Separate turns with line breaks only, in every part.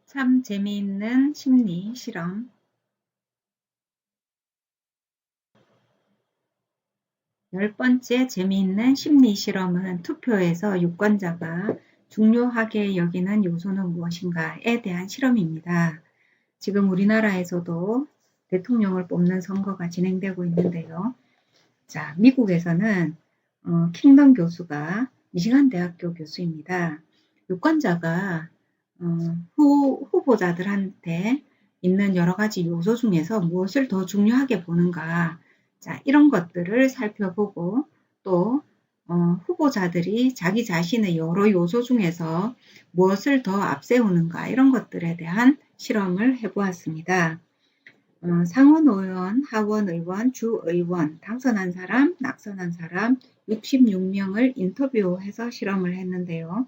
참 재미있는 심리 실험. 10번째 재미있는 심리 실험은 투표에서 유권자가 중요하게 여기는 요소는 무엇인가에 대한 실험입니다. 지금 우리나라에서도 대통령을 뽑는 선거가 진행되고 있는데요. 자, 미국에서는 킹덤 교수가 미시간 대학교 교수입니다. 유권자가 후보자들한테 있는 여러 가지 요소 중에서 무엇을 더 중요하게 보는가, 자, 이런 것들을 살펴보고 또 후보자들이 자기 자신의 여러 요소 중에서 무엇을 더 앞세우는가, 이런 것들에 대한 실험을 해보았습니다. 상원의원, 하원의원, 주의원, 당선한 사람, 낙선한 사람 66명을 인터뷰해서 실험을 했는데요.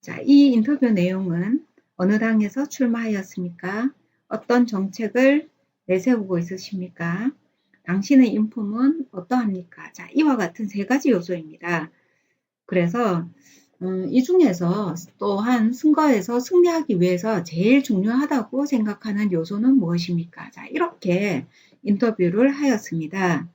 자, 이 인터뷰 내용은 어느 당에서 출마하였습니까? 어떤 정책을 내세우고 있으십니까? 당신의 인품은 어떠합니까? 자, 이와 같은 세 가지 요소입니다. 그래서 이 중에서 또한 선거에서 승리하기 위해서 제일 중요하다고 생각하는 요소는 무엇입니까? 자, 이렇게 인터뷰를 하였습니다.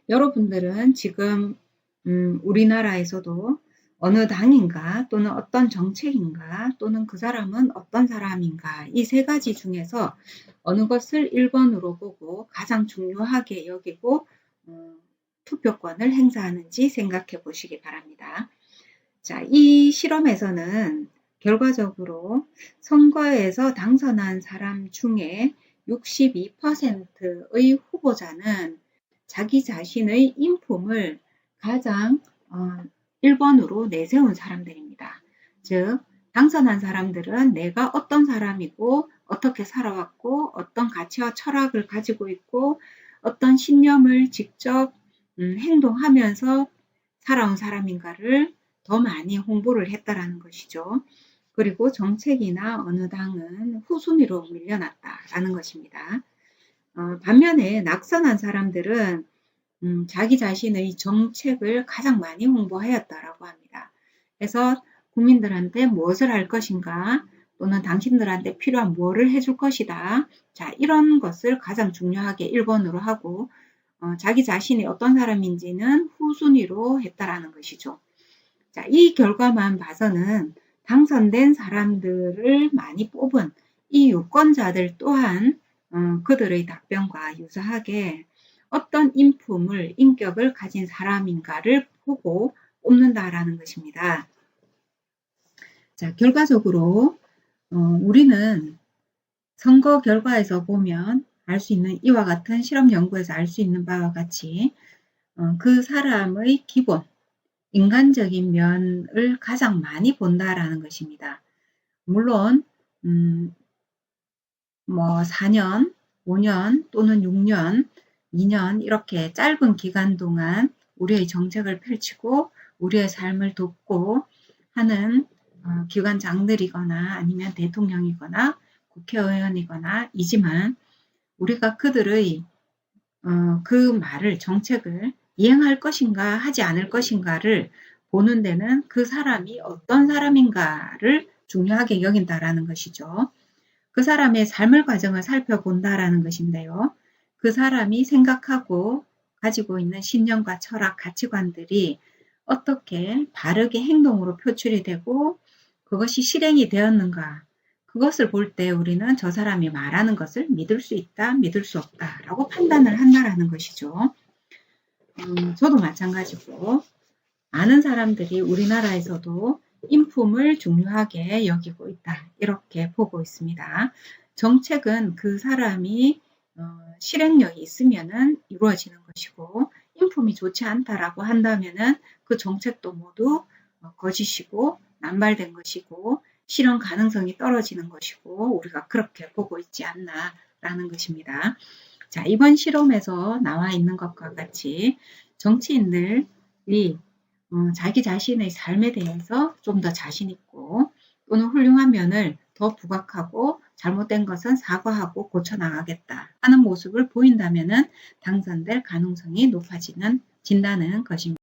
여러분들은 지금 우리나라에서도 어느 당인가 또는 어떤 정책인가 또는 그 사람은 어떤 사람인가, 이 세 가지 중에서 어느 것을 1번으로 보고 가장 중요하게 여기고 투표권을 행사하는지 생각해 보시기 바랍니다. 자, 이 실험에서는 결과적으로 선거에서 당선한 사람 중에 62%의 후보자는 자기 자신의 인품을 가장 1번으로 내세운 사람들입니다. 즉, 당선한 사람들은 내가 어떤 사람이고 어떻게 살아왔고 어떤 가치와 철학을 가지고 있고 어떤 신념을 직접 행동하면서 살아온 사람인가를 더 많이 홍보를 했다라는 것이죠. 그리고 정책이나 어느 당은 후순위로 밀려났다라는 것입니다. 반면에 낙선한 사람들은 자기 자신의 정책을 가장 많이 홍보하였다라고 합니다. 그래서 국민들한테 무엇을 할 것인가 또는 당신들한테 필요한 무엇을 해줄 것이다. 자, 이런 것을 가장 중요하게 1번으로 하고 자기 자신이 어떤 사람인지는 후순위로 했다라는 것이죠. 자, 이 결과만 봐서는 당선된 사람들을 많이 뽑은 이 유권자들 또한 그들의 답변과 유사하게 어떤 인품을, 인격을 가진 사람인가를 보고 뽑는다라는 것입니다. 자, 결과적으로 우리는 선거 결과에서 보면 알 수 있는 이와 같은 실험 연구에서 알 수 있는 바와 같이 그 사람의 기본, 인간적인 면을 가장 많이 본다라는 것입니다. 물론 뭐 4년, 5년 또는 6년, 2년 이렇게 짧은 기간 동안 우리의 정책을 펼치고 우리의 삶을 돕고 하는 기관장들이거나 아니면 대통령이거나 국회의원이거나 이지만 우리가 그들의 그 말을, 정책을 이행할 것인가 하지 않을 것인가를 보는 데는 그 사람이 어떤 사람인가를 중요하게 여긴다라는 것이죠. 그 사람의 삶의 과정을 살펴본다라는 것인데요. 그 사람이 생각하고 가지고 있는 신념과 철학, 가치관들이 어떻게 바르게 행동으로 표출이 되고 그것이 실행이 되었는가, 그것을 볼 때 우리는 저 사람이 말하는 것을 믿을 수 있다, 믿을 수 없다 라고 판단을 한다라는 것이죠. 저도 마찬가지고 많은 사람들이 우리나라에서도 인품을 중요하게 여기고 있다, 이렇게 보고 있습니다. 정책은 그 사람이 실행력이 있으면은 이루어지는 것이고 인품이 좋지 않다라고 한다면은 그 정책도 모두 거짓이고 남발된 것이고 실현 가능성이 떨어지는 것이고 우리가 그렇게 보고 있지 않나라는 것입니다. 자, 이번 실험에서 나와 있는 것과 같이 정치인들이 자기 자신의 삶에 대해서 좀 더 자신 있고 또는 훌륭한 면을 더 부각하고 잘못된 것은 사과하고 고쳐나가겠다 하는 모습을 보인다면 당선될 가능성이 높아진다는 것입니다.